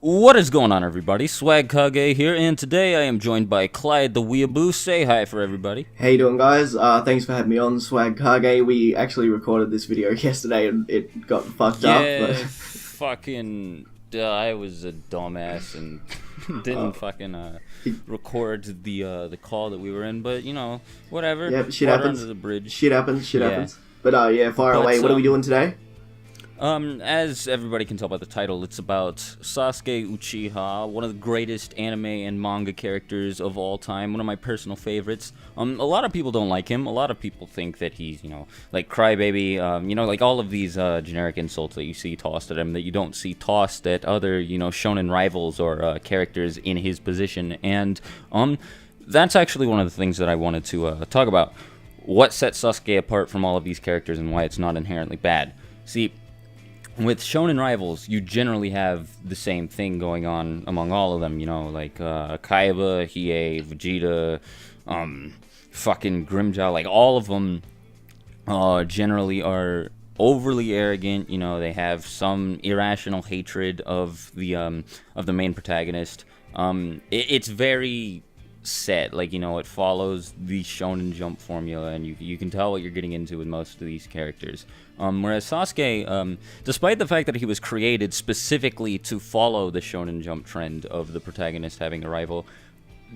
What is going on, everybody? Swag Kage here, and today I am joined by Clyde the Weeaboo. Say hi for everybody. How you doing, guys? Thanks for having me on, Swag Kage. We actually recorded this video yesterday and it got fucked up. Yeah, But... fucking... I was a dumbass and didn't record the call that we were in, but, you know, whatever. Yep, shit Water happens. under the bridge. Shit happens. But, fire away. What are we doing today? As everybody can tell by the title, it's about Sasuke Uchiha, one of the greatest anime and manga characters of all time, one of my personal favorites. A lot of people don't like him. A lot of people think that he's, like Crybaby, like all of these generic insults that you see tossed at him that you don't see tossed at other, shonen rivals or characters in his position. And that's actually one of the things that I wanted to talk about. What sets Sasuke apart from all of these characters and why it's not inherently bad. See, with shonen rivals, you generally have the same thing going on among all of them, like Kaiba, Hiei, Vegeta, fucking Grimmjow, like all of them generally are overly arrogant. They have some irrational hatred of the main protagonist. It's very set, it follows the Shonen Jump formula, and you can tell what you're getting into with most of these characters. Whereas Sasuke, despite the fact that he was created specifically to follow the Shonen Jump trend of the protagonist having a rival,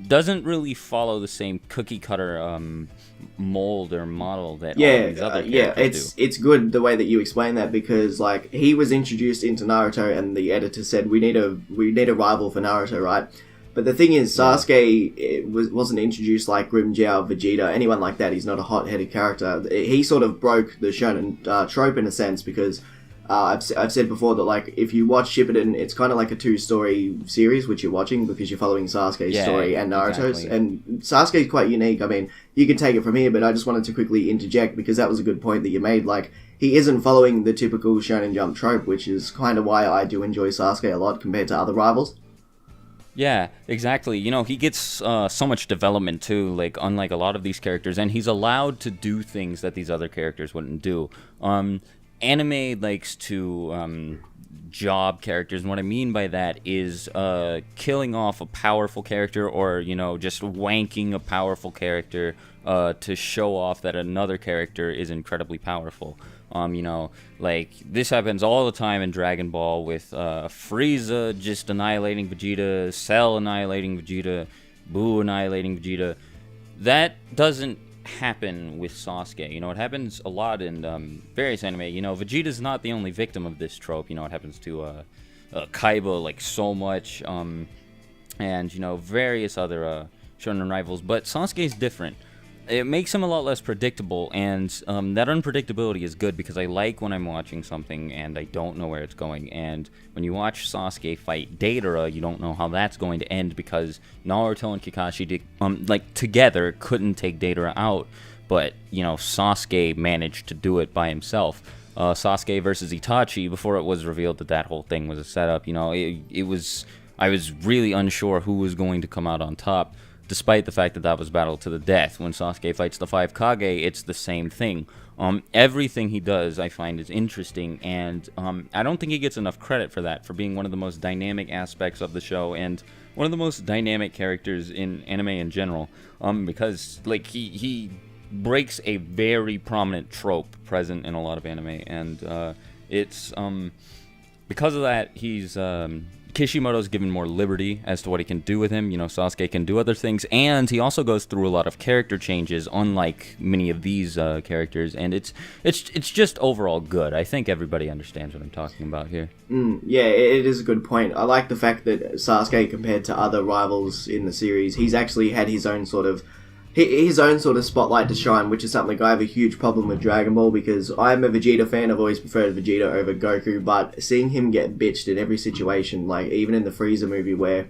doesn't really follow the same cookie-cutter mold or model that all these other characters do. It's good the way that you explain that, because he was introduced into Naruto, and the editor said we need a rival for Naruto, right? But the thing is, Sasuke wasn't introduced like Grimmjow, Vegeta, anyone like that. He's not a hot-headed character. He sort of broke the shonen trope in a sense, because I've said before that if you watch Shippuden, it's kind of like a two-story series which you're watching, because you're following Sasuke's story and Naruto's. Exactly. And Sasuke's quite unique. I mean, you can take it from here, but I just wanted to quickly interject, because that was a good point that you made. He isn't following the typical Shonen Jump trope, which is kind of why I do enjoy Sasuke a lot compared to other rivals. Yeah, exactly. He gets so much development too, unlike a lot of these characters, and he's allowed to do things that these other characters wouldn't do. Anime likes to job characters, and what I mean by that is killing off a powerful character, or just wanking a powerful character to show off that another character is incredibly powerful. This happens all the time in Dragon Ball with Frieza just annihilating Vegeta, Cell annihilating Vegeta, Buu annihilating Vegeta. That doesn't happen with Sasuke. It happens a lot in various anime. Vegeta's not the only victim of this trope. It happens to Kaiba so much, and various other shonen rivals. But Sasuke's different. It makes him a lot less predictable, and that unpredictability is good, because I like when I'm watching something and I don't know where it's going. And when you watch Sasuke fight Deidara, you don't know how that's going to end, because Naruto and Kakashi together couldn't take Deidara out, but Sasuke managed to do it by himself. Sasuke versus Itachi, before it was revealed that whole thing was a setup, I was really unsure who was going to come out on top. Despite the fact that was battle to the death. When Sasuke fights the 5 Kage, it's the same thing. Everything he does, I find, is interesting, and I don't think he gets enough credit for that, for being one of the most dynamic aspects of the show, and one of the most dynamic characters in anime in general, because he breaks a very prominent trope present in a lot of anime, and it's because of that, he's Kishimoto's given more liberty as to what he can do with him. Sasuke can do other things, and he also goes through a lot of character changes, unlike many of these characters, and it's just overall good. I think everybody understands what I'm talking about here. Yeah, it is a good point. I like the fact that Sasuke, compared to other rivals in the series, he's actually had his own sort of spotlight to shine, which is something I have a huge problem with Dragon Ball, because I'm a Vegeta fan. I've always preferred Vegeta over Goku, but seeing him get bitched in every situation, even in the Frieza movie, where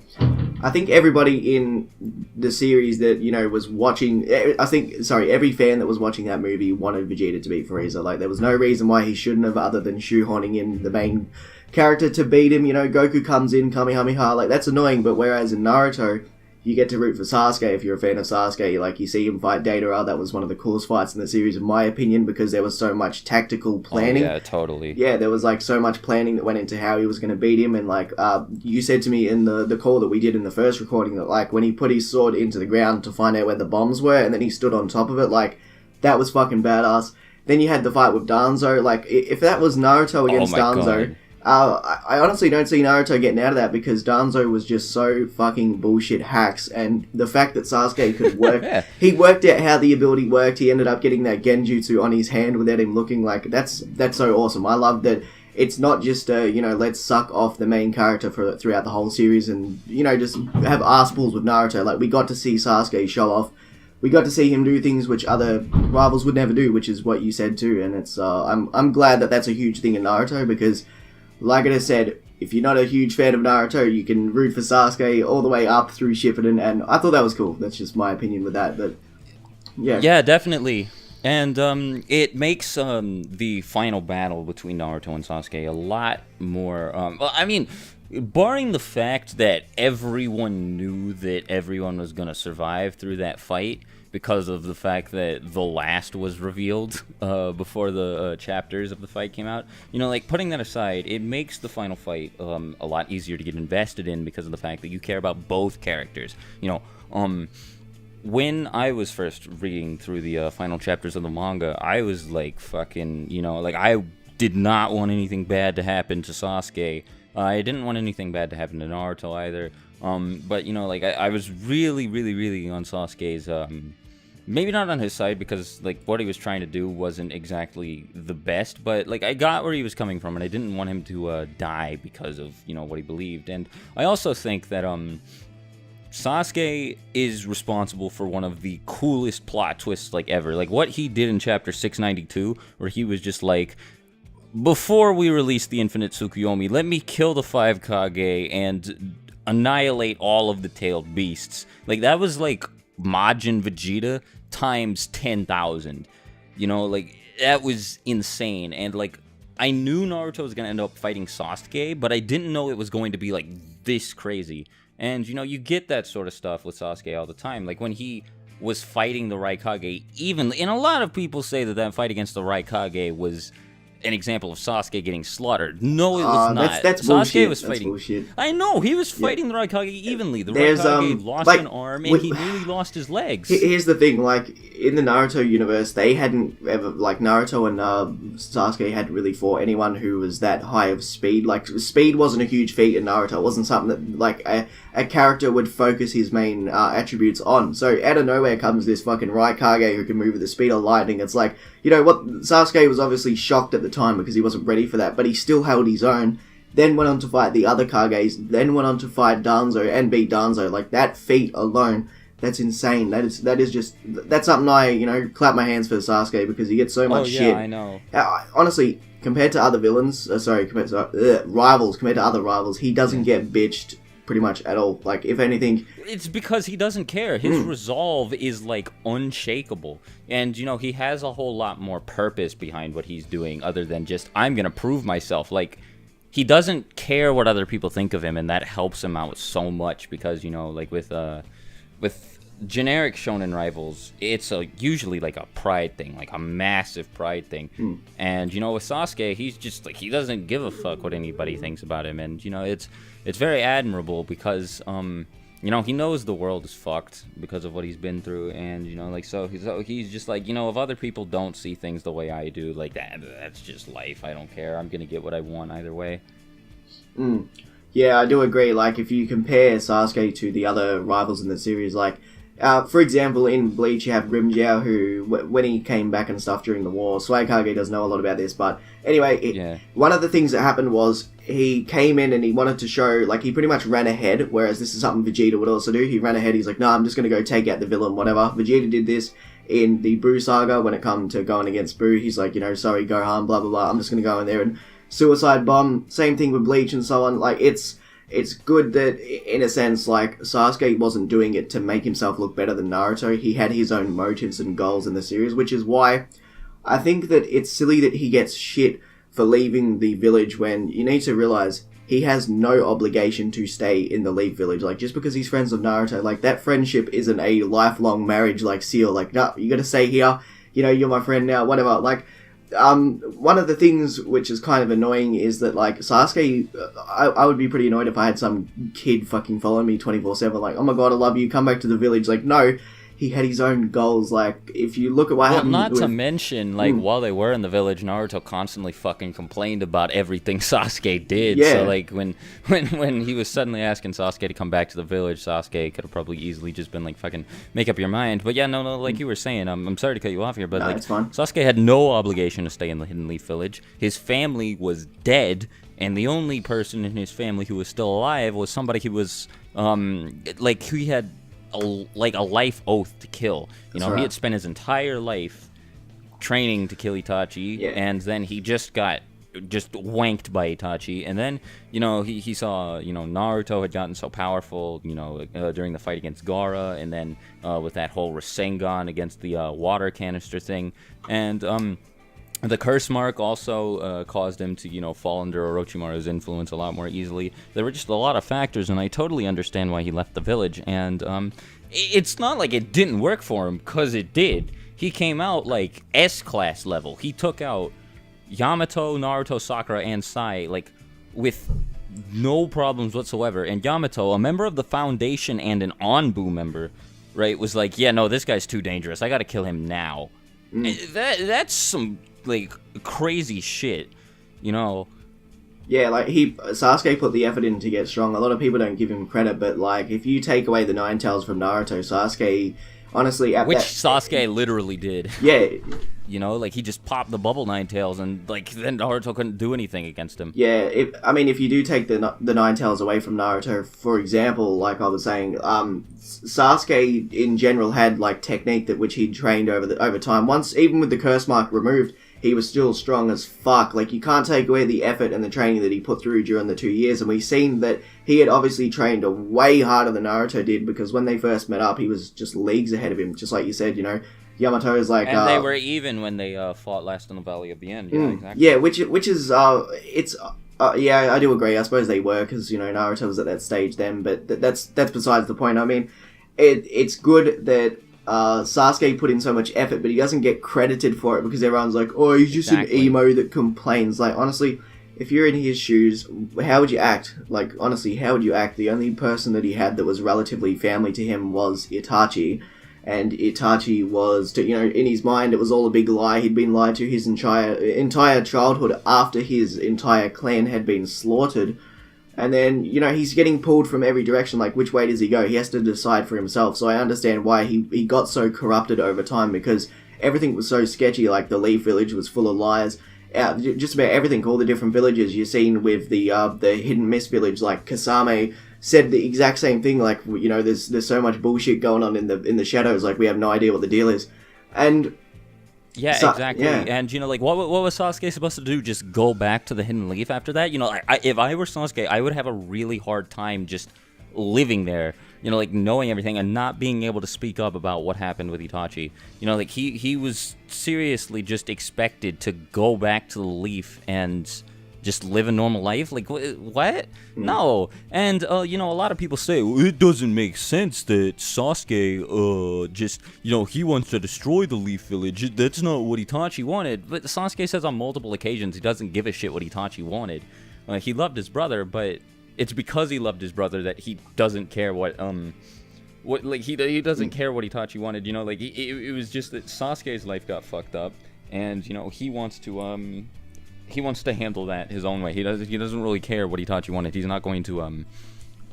I think everybody in the series that, was watching, every fan that was watching that movie wanted Vegeta to beat Frieza. There was no reason why he shouldn't have, other than shoehorning in the main character to beat him. Goku comes in, Kamehameha, that's annoying, but whereas in Naruto, you get to root for Sasuke if you're a fan of Sasuke. Like, you see him fight Deidara. That was one of the coolest fights in the series, in my opinion, because there was so much tactical planning. Oh, yeah, totally. Yeah, there was, like, so much planning that went into how he was going to beat him. And, like, you said to me in the call that we did in the first recording that, like, when he put his sword into the ground to find out where the bombs were, and then he stood on top of it, like, that was fucking badass. Then you had the fight with Danzo. Like, if that was Naruto against Danzo... God. I honestly don't see Naruto getting out of that because Danzo was just so fucking bullshit hacks, and the fact that Sasuke could work, Yeah. he worked out how the ability worked. He ended up getting that genjutsu on his hand without him looking. Like, that's so awesome. I love that it's not just let's suck off the main character throughout the whole series and just have arse pulls with Naruto. Like, we got to see Sasuke show off. We got to see him do things which other rivals would never do, which is what you said too. And it's I'm glad that that's a huge thing in Naruto because, like I said, if you're not a huge fan of Naruto, you can root for Sasuke all the way up through Shippuden, and I thought that was cool. That's just my opinion with that, but yeah. Yeah, definitely. And it makes the final battle between Naruto and Sasuke a lot more... well, I mean, barring the fact that everyone knew that everyone was going to survive through that fight, because of the fact that the last was revealed before the chapters of the fight came out. Like, putting that aside, it makes the final fight a lot easier to get invested in because of the fact that you care about both characters. When I was first reading through the final chapters of the manga, I was like fucking, like, I did not want anything bad to happen to Sasuke. I didn't want anything bad to happen to Naruto either. But, like, I was really, really, really on Sasuke's... maybe not on his side because, like, what he was trying to do wasn't exactly the best, but, like, I got where he was coming from, and I didn't want him to die because of, what he believed. And I also think that Sasuke is responsible for one of the coolest plot twists, like, ever. Like, what he did in chapter 692, where he was just like, before we release the Infinite Tsukuyomi, let me kill the 5 Kage and annihilate all of the tailed beasts. Like, that was, like, Majin Vegeta times 10,000. Like, that was insane. And, like, I knew Naruto was going to end up fighting Sasuke, but I didn't know it was going to be, like, this crazy. And, you get that sort of stuff with Sasuke all the time. Like, when he was fighting the Raikage evenly, and a lot of people say that fight against the Raikage was an example of Sasuke getting slaughtered. No, it was not. That's Sasuke bullshit. was fighting. That's bullshit. I know, he was fighting the Raikage evenly. The There's, Raikage lost like, an arm, and he nearly lost his legs. Here's the thing, like, in the Naruto universe, they hadn't ever, like, Naruto and Sasuke hadn't really fought anyone who was that high of speed. Like, speed wasn't a huge feat in Naruto. It wasn't something that, like, a character would focus his main attributes on. So, out of nowhere comes this fucking Raikage who can move at the speed of lightning. It's like, what, Sasuke was obviously shocked at the time because he wasn't ready for that, but he still held his own. Then went on to fight the other Kages, then went on to fight Danzo and beat Danzo. Like, that feat alone, that's insane. That's something I, clap my hands for Sasuke because he gets so much shit. I know. Honestly, compared to other villains, compared to other rivals, he doesn't get bitched pretty much at all. Like, if anything... It's because he doesn't care. His resolve is, like, unshakable. And, he has a whole lot more purpose behind what he's doing other than just, I'm gonna prove myself. Like, he doesn't care what other people think of him, and that helps him out so much because, like, with generic shonen rivals, it's usually like a pride thing, like a massive pride thing. And, with Sasuke, he's just, like, he doesn't give a fuck what anybody thinks about him. And, it's very admirable because, he knows the world is fucked because of what he's been through. And, so he's just like, if other people don't see things the way I do, like, that's just life. I don't care. I'm going to get what I want either way. Yeah, I do agree. Like, if you compare Sasuke to the other rivals in the series, like, for example, in Bleach, you have Grimmjow, who, when he came back and stuff during the war, Suikage doesn't know a lot about this, but anyway, one of the things that happened was he came in and he wanted to show, like, he pretty much ran ahead, whereas this is something Vegeta would also do. He ran ahead, he's like, no, I'm just going to go take out the villain, whatever. Vegeta did this in the Buu saga when it come to going against Buu. He's like, sorry, Gohan, blah, blah, blah, I'm just going to go in there and suicide bomb. Same thing with Bleach and so on. Like, it's good that, in a sense, like, Sasuke wasn't doing it to make himself look better than Naruto. He had his own motives and goals in the series, which is why I think that it's silly that he gets shit for leaving the village when you need to realize he has no obligation to stay in the Leaf Village. Like, just because he's friends with Naruto, like, that friendship isn't a lifelong marriage, like, seal. Like, no, you gotta stay here, you know, you're my friend now, whatever. Like, one of the things which is kind of annoying is that, like, Sasuke, I would be pretty annoyed if I had some kid fucking following me 24/7, like, oh my god, I love you, come back to the village. Like, no, he had his own goals. Like, if you look at what happened... Well, not to mention, like, while they were in the village, Naruto constantly fucking complained about everything Sasuke did. Yeah. So, like, when he was suddenly asking Sasuke to come back to the village, Sasuke could have probably easily just been like, fucking, make up your mind. But yeah, no, like you were saying, I'm sorry to cut you off here, but, No, like, it's fine. Sasuke had no obligation to stay in the Hidden Leaf Village. His family was dead, and the only person in his family who was still alive was somebody who was, like, he had... a life oath to kill. You know, right. He had spent his entire life training to kill Itachi, and then he just got wanked by Itachi, and then, you know, he saw, you know, Naruto had gotten so powerful, you know, during the fight against Gaara, and then with that whole Rasengan against the water canister thing, and the curse mark also caused him to, you know, fall under Orochimaru's influence a lot more easily. There were just a lot of factors, and I totally understand why he left the village. And it's not like it didn't work for him, because it did. He came out, like, S-class level. He took out Yamato, Naruto, Sakura, and Sai, like, with no problems whatsoever. And Yamato, a member of the Foundation and an Anbu member, right, was like, yeah, no, this guy's too dangerous. I gotta kill him now. That's some... like, crazy shit, you know. Yeah, like, Sasuke put the effort in to get strong. A lot of people don't give him credit, but, like, if you take away the Nine Tails from Naruto, Sasuke, honestly... Sasuke literally did. Yeah. You know, like, he just popped the bubble Nine Tails, and, like, then Naruto couldn't do anything against him. Yeah, if you do take the Nine Tails away from Naruto, for example, like I was saying, Sasuke, in general, had, like, technique that which he'd trained over time. Once, even with the curse mark removed, he was still strong as fuck. Like, you can't take away the effort and the training that he put through during the 2 years, and we've seen that he had obviously trained way harder than Naruto did, because when they first met up, he was just leagues ahead of him, just like you said, you know. Yamato is like... And they were even when they fought last in the Valley of the End. Yeah, exactly. Yeah, which is... yeah, I do agree. I suppose they were, because, you know, Naruto was at that stage then, but that's besides the point. I mean, it's good that... Sasuke put in so much effort, but he doesn't get credited for it because everyone's like, oh, he's just an emo that complains. Like, honestly, if you're in his shoes, how would you act? Like, honestly, how would you act? The only person that he had that was relatively family to him was Itachi, and Itachi was, you know, in his mind, it was all a big lie. He'd been lied to his entire childhood after his entire clan had been slaughtered. And then, you know, he's getting pulled from every direction. Like, which way does he go? He has to decide for himself. So I understand why he got so corrupted over time, because everything was so sketchy. Like, the Leaf Village was full of lies. Just about everything, all the different villages you've seen with the Hidden Mist village. Like, Kasame said the exact same thing. Like, you know, there's so much bullshit going on in the shadows. Like, we have no idea what the deal is. And... Yeah, exactly. Yeah. And, you know, like, what was Sasuke supposed to do? Just go back to the Hidden Leaf after that? You know, if I were Sasuke, I would have a really hard time just living there, you know, like, knowing everything and not being able to speak up about what happened with Itachi. You know, like, he was seriously just expected to go back to the Leaf and just live a normal life. Like, what? No. And, you know, a lot of people say, well, it doesn't make sense that Sasuke, just, you know, he wants to destroy the Leaf Village. That's not what Itachi wanted. But Sasuke says on multiple occasions he doesn't give a shit what Itachi wanted. He loved his brother, but it's because he loved his brother that he doesn't care what he doesn't care what Itachi wanted. You know, like, it was just that Sasuke's life got fucked up, and, you know, he wants to handle that his own way. He doesn't really care what Itachi wanted. He's not going to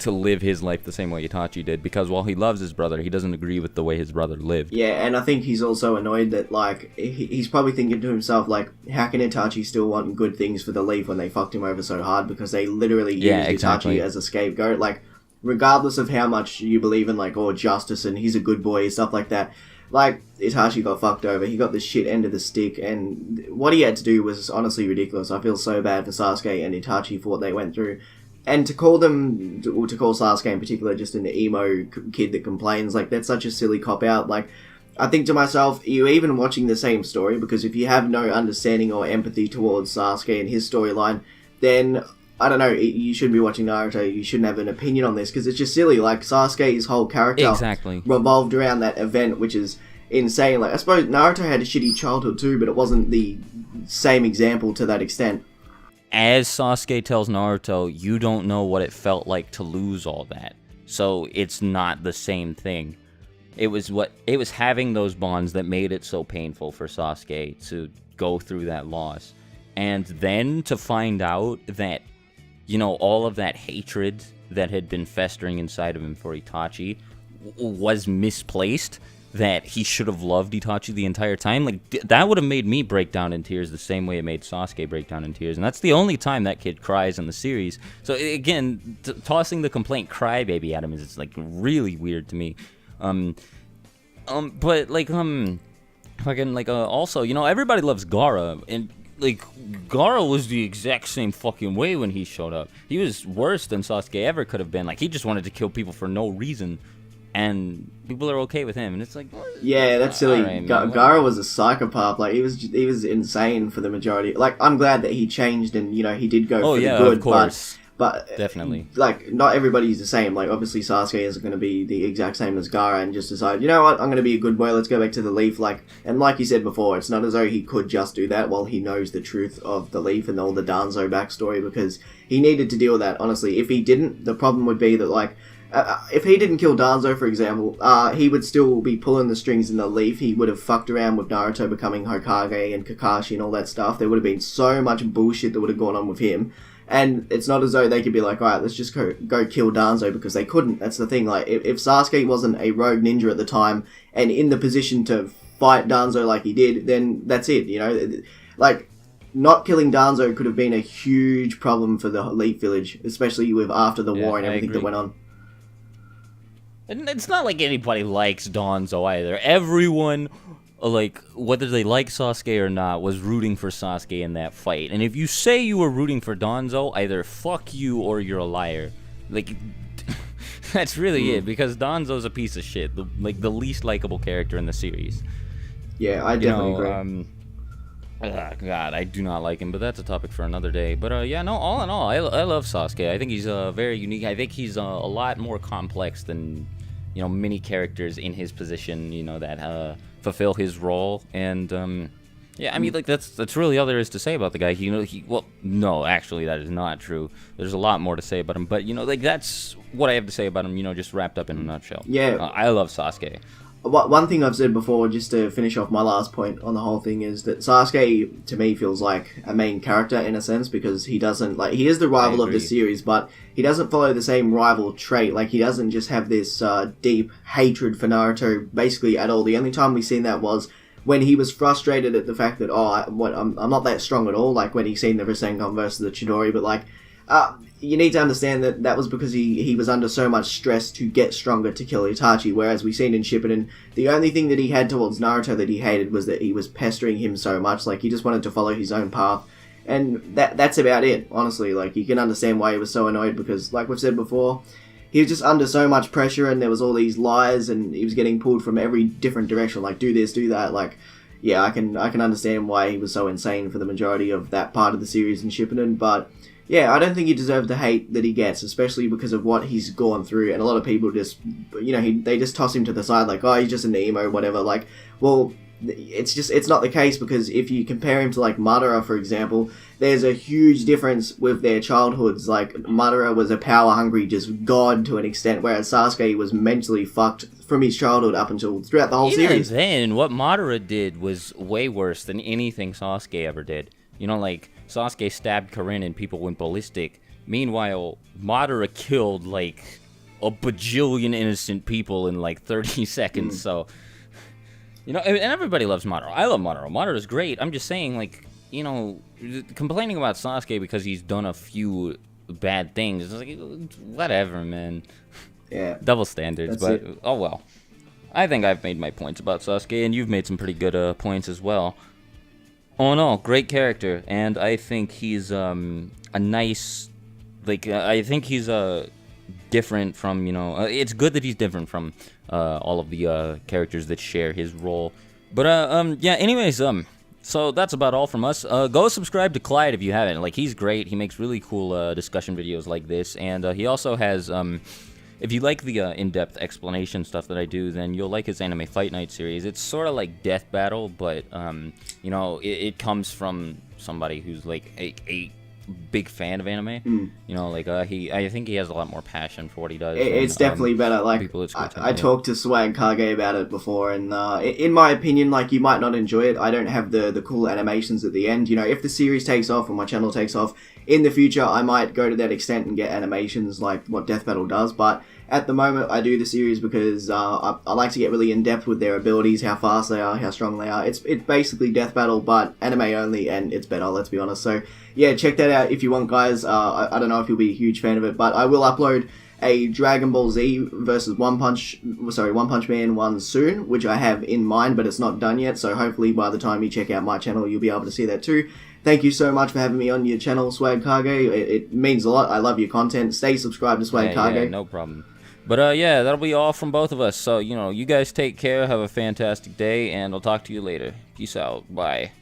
live his life the same way Itachi did, because while he loves his brother, he doesn't agree with the way his brother lived. Yeah, and I think he's also annoyed that, like, he's probably thinking to himself, like, how can Itachi still want good things for the Leaf when they fucked him over so hard, because they literally used Itachi as a scapegoat. Like, regardless of how much you believe in, like, justice and he's a good boy, stuff like that, like, Itachi got fucked over. He got the shit end of the stick, and what he had to do was honestly ridiculous. I feel so bad for Sasuke and Itachi for what they went through. And to call Sasuke in particular just an emo kid that complains, like, that's such a silly cop-out. Like, I think to myself, you even watching the same story, because if you have no understanding or empathy towards Sasuke and his storyline, then I don't know, you shouldn't be watching Naruto, you shouldn't have an opinion on this, because it's just silly. Like, Sasuke's whole character revolved around that event, which is insane. Like, I suppose Naruto had a shitty childhood too, but it wasn't the same example to that extent. As Sasuke tells Naruto, you don't know what it felt like to lose all that. So it's not the same thing. It was having those bonds that made it so painful for Sasuke to go through that loss. And then to find out that, all of that hatred that had been festering inside of him for Itachi was misplaced, that he should have loved Itachi the entire time. Like, that would have made me break down in tears the same way it made Sasuke break down in tears. And that's the only time that kid cries in the series. So, again, tossing the complaint crybaby at him is, like, really weird to me. But, like, also, everybody loves Gaara, and, like, Gaara was the exact same fucking way when he showed up. He was worse than Sasuke ever could have been. Like, he just wanted to kill people for no reason, and people are okay with him, and it's like, yeah, that's silly. Right, Gaara was a psychopath. Like, he was insane for the majority. Like, I'm glad that he changed, and, he did go for the good, of course. But definitely, like, not everybody's the same. Like, obviously Sasuke isn't going to be the exact same as Gaara and just decide, you know what, I'm going to be a good boy, let's go back to the leaf. Like, and like you said before, it's not as though he could just do that while he knows the truth of the leaf and all the Danzo backstory, because he needed to deal with that, honestly. If he didn't, the problem would be that, like, if he didn't kill Danzo, for example, he would still be pulling the strings in the leaf. He would have fucked around with Naruto becoming Hokage and Kakashi and all that stuff. There would have been so much bullshit that would have gone on with him. And it's not as though they could be like, alright, let's just go kill Danzo, because they couldn't. That's the thing. Like, if Sasuke wasn't a rogue ninja at the time and in the position to fight Danzo like he did, then that's it, Like, not killing Danzo could have been a huge problem for the Leaf Village, especially with after the war and everything that went on. And it's not like anybody likes Danzo either. Everyone, like, whether they like Sasuke or not, was rooting for Sasuke in that fight. And if you say you were rooting for Danzo, either fuck you or you're a liar. Like, that's really it, because Danzo's a piece of shit. The least likable character in the series. Yeah, I definitely agree. God, I do not like him, but that's a topic for another day. But all in all, I love Sasuke. I think he's very unique. I think he's a lot more complex than, many characters in his position, that fulfill his role. And I mean, like, that's really all there is to say about the guy. No, actually, that is not true. There's a lot more to say about him, but that's what I have to say about him. Just wrapped up in a nutshell. Yeah, I love Sasuke. One thing I've said before, just to finish off my last point on the whole thing, is that Sasuke, to me, feels like a main character in a sense, because he doesn't, like, he is the rival of the series, but he doesn't follow the same rival trait. Like, he doesn't just have this deep hatred for Naruto, basically, at all. The only time we've seen that was when he was frustrated at the fact that, I'm not that strong at all, like when he seen the Rasengan versus the Chidori, but, like, you need to understand that was because he was under so much stress to get stronger to kill Itachi, whereas we seen in Shippuden, the only thing that he had towards Naruto that he hated was that he was pestering him so much. Like, he just wanted to follow his own path, and that's about it, honestly. Like, you can understand why he was so annoyed, because, like we've said before, he was just under so much pressure, and there was all these lies, and he was getting pulled from every different direction, like, do this, do that. Like, yeah, I can understand why he was so insane for the majority of that part of the series in Shippuden, but yeah, I don't think he deserved the hate that he gets, especially because of what he's gone through. And a lot of people just, they just toss him to the side like, oh, he's just an emo, whatever. Like, well, it's not the case, because if you compare him to, like, Madara, for example, there's a huge difference with their childhoods. Like, Madara was a power-hungry just god to an extent, whereas Sasuke was mentally fucked from his childhood up until throughout the whole series. Even then, what Madara did was way worse than anything Sasuke ever did. Like, Sasuke stabbed Karin and people went ballistic. Meanwhile, Madara killed, like, a bajillion innocent people in, like, 30 seconds, so... and everybody loves Madara. I love Madara. Madara's great. I'm just saying, like, complaining about Sasuke because he's done a few bad things, it's like, whatever, man. Yeah. Double standards, but, oh well. I think I've made my points about Sasuke, and you've made some pretty good points as well. All in all, great character, and I think he's a nice, I think he's different from, it's good that he's different from all of the characters that share his role. But anyways, So that's about all from us. Go subscribe to Clyde if you haven't. Like, he's great. He makes really cool discussion videos like this, and he also has. If you like the in-depth explanation stuff that I do, then you'll like his Anime Fight Night series. It's sort of like Death Battle, but you know, it comes from somebody who's like a big fan of anime. You know, like I think he has a lot more passion for what he does. It's definitely better. Like, I talked to Swag Kage about it before, and in my opinion, like, you might not enjoy it. I don't have the cool animations at the end. You know, if the series takes off or my channel takes off in the future, I might go to that extent and get animations like what Death Battle does. But at the moment, I do the series because I like to get really in depth with their abilities, how fast they are, how strong they are. It's basically Death Battle, but anime only, and it's better. Let's be honest. So yeah, check that out if you want, guys. I don't know if you'll be a huge fan of it, but I will upload a Dragon Ball Z versus One Punch Man one soon, which I have in mind, but it's not done yet. So hopefully by the time you check out my channel, you'll be able to see that too. Thank you so much for having me on your channel, Swag Kage. It means a lot. I love your content. Stay subscribed to Swag Kage. Yeah, no problem. But yeah, that'll be all from both of us. So, you know, you guys take care, have a fantastic day, and I'll talk to you later. Peace out. Bye.